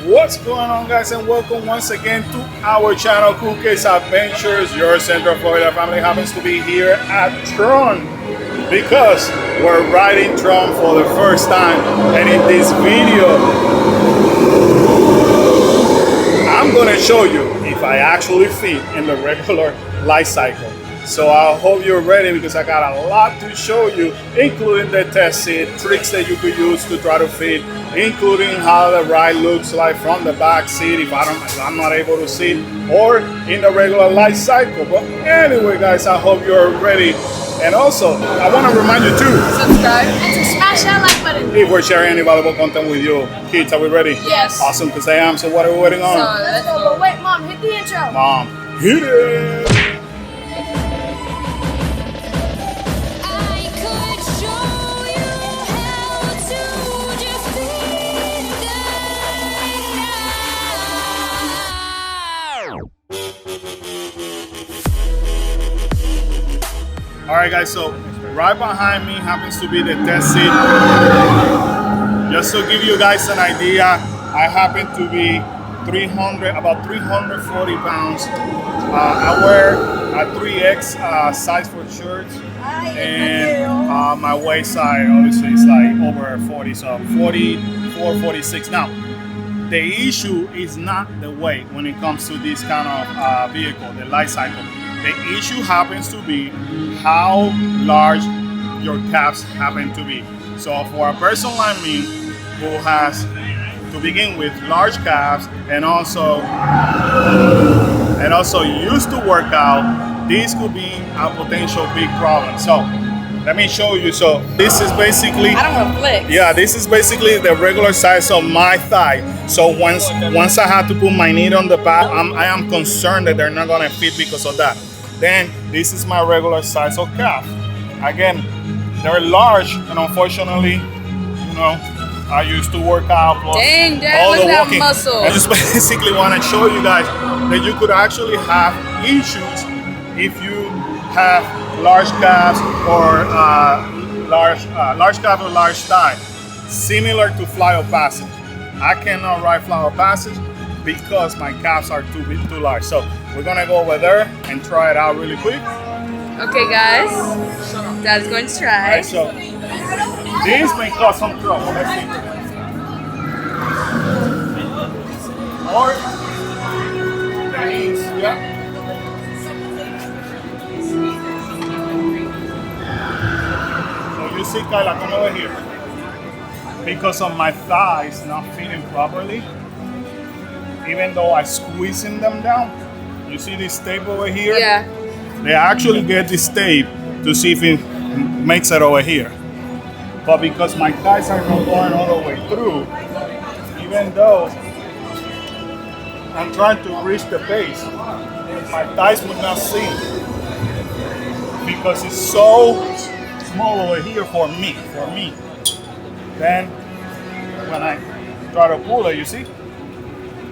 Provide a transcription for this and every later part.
What's going on, guys, and welcome once again to our channel, Cool Kids Adventures. Your Central Florida family happens to be here at Tron because we're riding Tron for the first time, and in this video I'm gonna show you if I actually fit in the regular light cycle. So I hope you're ready because I got a lot to show you, including the test seat, tricks that you could use to try to fit, including how the ride looks like from the back seat if I'm not able to sit, or in the regular light cycle. But anyway, guys, I hope you're ready. And also, I want to remind you to subscribe and to smash that like button if we're sharing any valuable content with you. Kids, are we ready? Yes. Awesome, because I am. So what are we waiting on? Let's go. But wait, Mom, hit the intro. Mom, hit it! Alright, guys, so right behind me happens to be the test seat. Just to give you guys an idea, I happen to be about 340 pounds. I wear a 3X size for shirts, and my waist size obviously is like over 40, so 44, 46. Now, the issue is not the weight when it comes to this kind of vehicle, the light cycle. The issue happens to be how large your calves happen to be. So for a person like me who has, to begin with, large calves and also used to work out, this could be a potential big problem. So let me show you. So this is basically, I don't want to flex. Yeah, this is basically the regular size of my thigh. So once I have to put my knee on the back, I am concerned that they're not gonna fit because of that. Then this is my regular size of calf. Again, they're large, and unfortunately, you know, I used to work out plus Dang, Dad, all look the at walking. that muscle. I just basically want to show you guys that you could actually have issues if you have large calves or large calf or large thigh, similar to fly or passage. I cannot ride fly or passage because my calves are too large. So we're gonna go over there and try it out really quick. Okay, guys, Dad's going to try. Right, so this may cause some trouble. Let's see. Or the knees, yeah. So you see, Kyla, come over here. Because of my thighs not fitting properly, even though I squeezing them down, you see this tape over here? Yeah. They actually get this tape to see if it makes it over here. But because my thighs are not going all the way through, even though I'm trying to reach the base, my thighs would not see because it's so small over here for me. Then when I try to pull it, you see,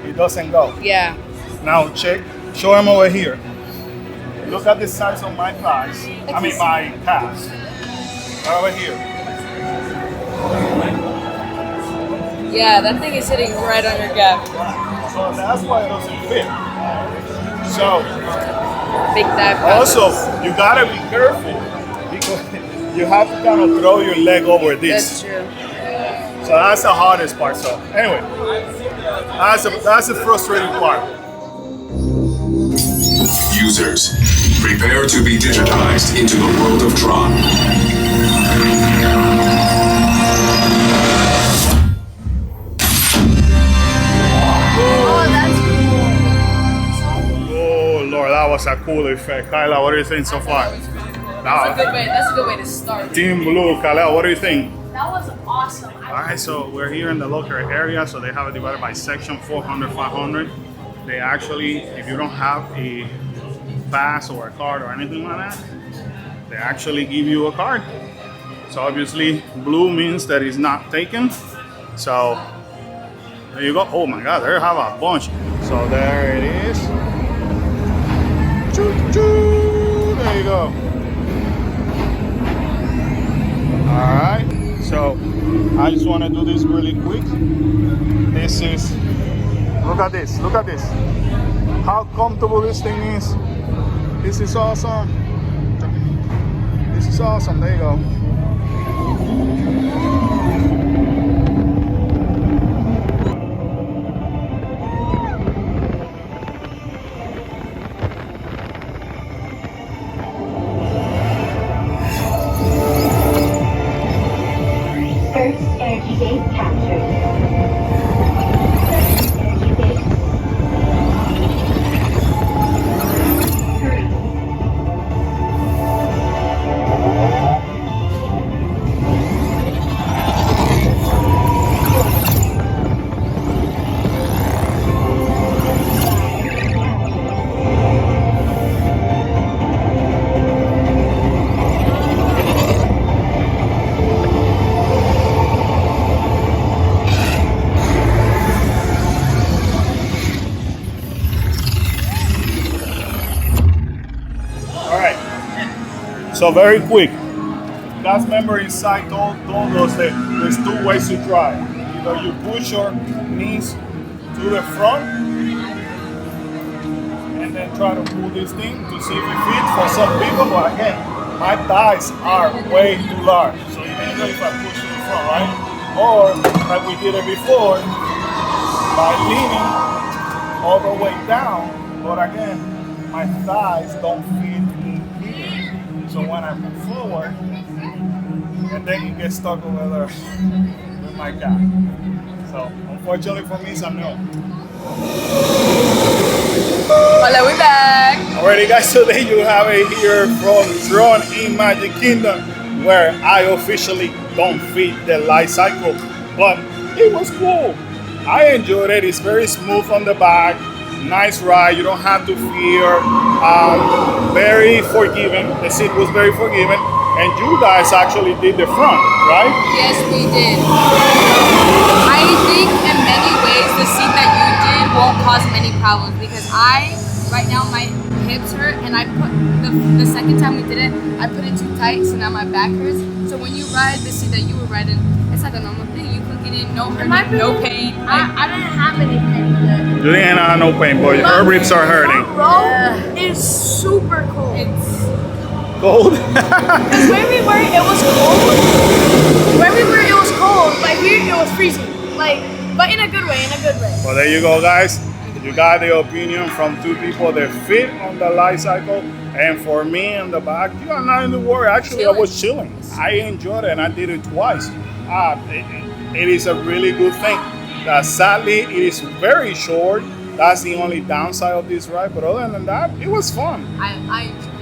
it doesn't go. Yeah. Now show him over here. Look at the size of my thighs. I mean my calves. Right over here. Yeah, that thing is hitting right on your gap. So that's why it doesn't fit. So Big dive. also you gotta be careful because you have to kind of throw your leg over this. That's true. So that's the hardest part. So anyway, that's the frustrating part. Users, prepare to be digitized into the world of Tron. Oh, that's Oh Lord, that was a cool effect. Kyla, what do you think so far? That's a good way to start. Team Blue, Kyla, what do you think? That was awesome. Alright, so we're here in the local area, so they have it divided by section 400, 500. They actually, if you don't have a pass or a card or anything like that, they actually give you a card. So obviously blue means that it's not taken. So there you go. Oh my God, there you have a bunch. So there it is. Choo-choo. There you go. Alright, so I just want to do this really quick. This is Look at this. Look at this. How comfortable this thing is. This is awesome. This is awesome. There you go. First energy base captured. Energy base. 3. So very quick. Cast member inside told us that there's 2 ways to try. Either you push your knees to the front and then try to pull this thing to see if it fits for some people. But again, my thighs are way too large. So even if I push to the front, right? Or like we did it before, by leaning all the way down. But again, my thighs don't fit in here. So when I move forward, and then you get stuck over there with my guy. So unfortunately for me, it's a no. Hola, we're back. Alrighty guys, today you have it here from Tron in Magic Kingdom, where I officially don't fit the Lightcycle, but it was cool. I enjoyed it. It's very smooth on the back. Nice ride, you don't have to fear. Very forgiving. The seat was very forgiving, and you guys actually did the front, right? Yes, we did. I think in many ways the seat that you did won't cause many problems because right now my hips hurt, and I put the second time we did it, I put it too tight, so now my back hurts. So when you ride the seat that you were riding, it's like a normal thing. You can get in, no hurt, no pain. I didn't have any pain. You didn't have no pain, but her ribs are hurting. Row is super cold. It's Cold? Because where we were, it was cold. Where we were, it was cold. But here, it was freezing. Like, but in a good way, in a good way. Well, there you go, guys. You got the opinion from 2 people that fit on the Lightcycle, and for me in the back, you are not in the worry. Actually, I was chilling. I enjoyed it, and I did it twice. It is a really good thing. Sadly, it is very short. That's the only downside of this ride. But other than that, it was fun. I enjoyed it.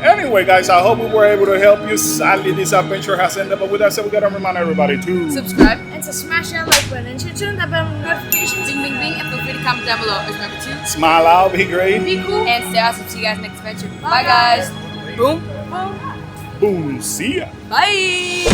Anyway, guys, I hope we were able to help you. Sadly, this adventure has ended. But with that said, we gotta remind everybody to Subscribe, And to smash that like button and to turn the bell notifications. bing, bing, bing, and feel free to comment down below. Remember to smile out, be great. be cool and stay awesome. See you guys next adventure. Bye, guys. Boom. Boom, see ya. Bye.